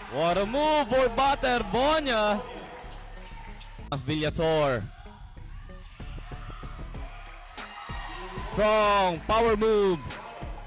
What a move for Baterbonia. Villator. Strong power move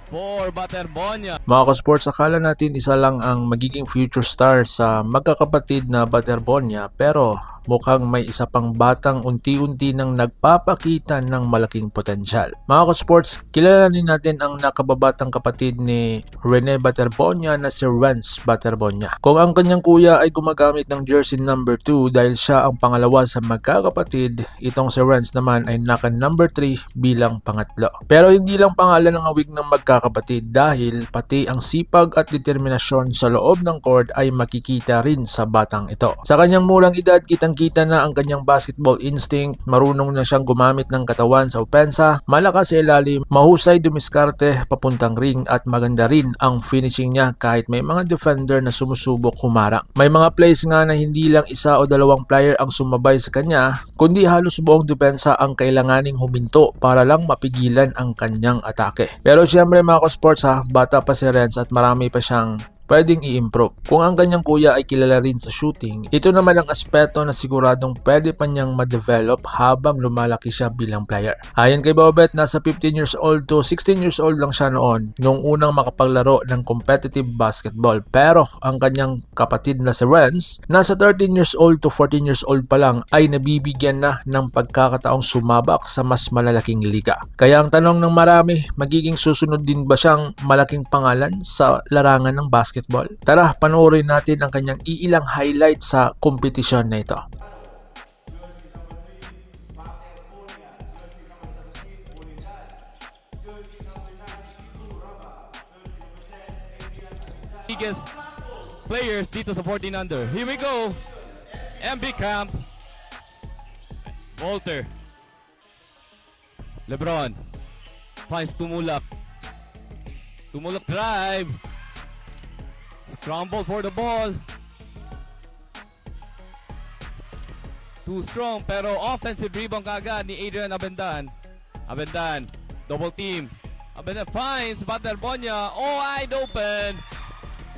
for Baterbonia. Mga ka-sports, akala natin isa lang ang magiging future star sa magkakapatid na Baterbonia, pero mukhang may isa pang batang unti-unti nang nagpapakita ng malaking potensyal. Mga ka-sports, kilalanin natin ang nakababatang kapatid ni Rene Baterbonia na si Renz Baterbonia. Kung ang kanyang kuya ay gumagamit ng jersey number 2 dahil siya ang pangalawa sa magkakapatid, itong si Renz naman ay naka number 3 bilang pangatlo. Pero hindi lang pangalan ang hawig ng magkakapatid dahil pati ang sipag at determinasyon sa loob ng court ay makikita rin sa batang ito. Sa kanyang murang edad, kitang-kita na ang kanyang basketball instinct, marunong na siyang gumamit ng katawan sa opensa, malakas sa ilalim, mahusay dumiskarte papuntang ring at maganda rin ang finishing niya kahit may mga defender na sumusubok humarang. May mga plays nga na hindi lang isa o dalawang player ang sumabay sa kanya, kundi halos buong depensa ang kailanganing huminto para lang mapigilan ang kanyang atake. Pero siyempre mga ka-sports, bata pa si Renz at marami pa siyang pwedeng i-improve. Kung ang kanyang kuya ay kilala rin sa shooting, ito naman ang aspeto na siguradong pwede pa niyang ma-develop habang lumalaki siya bilang player. Ayon kay Bobet, nasa 15 years old to 16 years old lang siya noon nung unang makapaglaro ng competitive basketball. Pero ang kanyang kapatid na si Renz, nasa 13 years old to 14 years old pa lang ay nabibigyan na ng pagkakataong sumabak sa mas malalaking liga. Kaya ang tanong ng marami, magiging susunod din ba siyang malaking pangalan sa larangan ng basketball? Tara, panoorin natin ang kanyang iilang highlight sa kompetisyon na ito. Biggest players dito sa 14 under. Here we go. MB Camp. Walter. LeBron. Finds Tumulak. Tumulak drive. Scramble for the ball. Too strong pero offensive rebound kagad ni Adrian Abendan. Abendan. Double team. Abendan finds Baterbonia. Oh, wide open.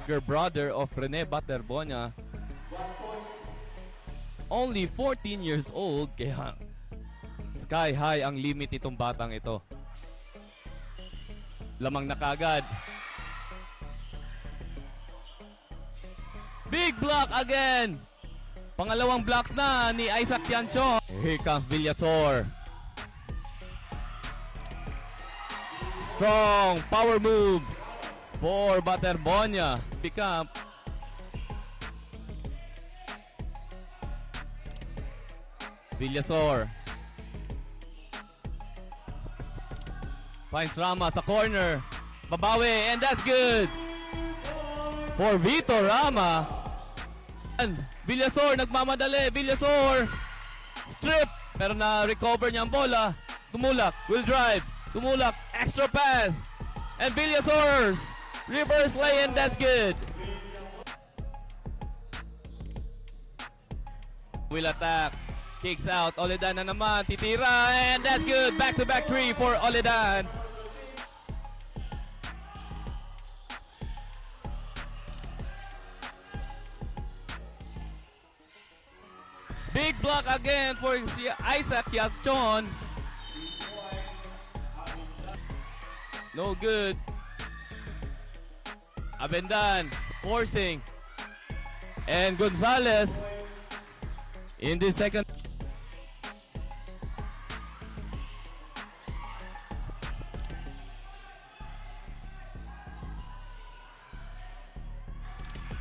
Your brother of Rene Baterbonia. Only 14 years old. Kaya sky high ang limit itong batang ito. Lamang na kagad. Big block again. Pangalawang block na ni Isaac Tianchon. Here comes Villator. Strong power move for Baterbonia. Pick up. Villator. Finds Rama sa corner. Babawi and that's good. For Vito Rama. And Villator nagmamadali. Villator strip pero na-recover niya ang bola. Tumulak will drive. Tumulak extra pass. And Villator's reverse lay and that's good. Will attack. Kicks out. Oledan na naman. Titira and that's good. Back-to-back three for Oledan. Big block again for Isaac Tianchon. No good. Abendan forcing. And Gonzalez in the second.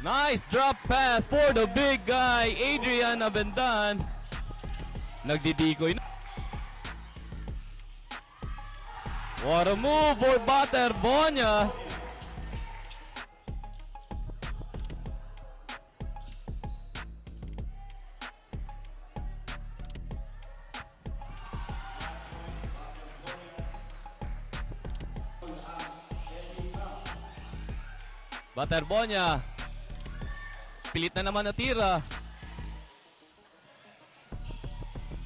Nice drop pass for the big guy, Adrian Abendan. Nagdidikoy na. What a move for Baterbonia. Baterbonia. Pilit na naman natira.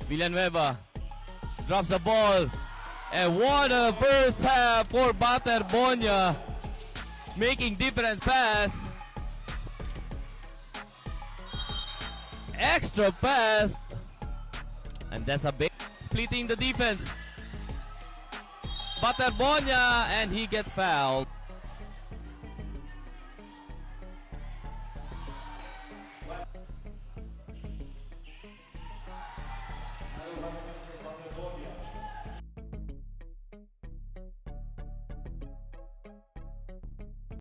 Villanueva drops the ball. And what a first half for Baterbonia. Making different pass. extra pass. And that's a big splitting the defense. Baterbonia, and he gets fouled.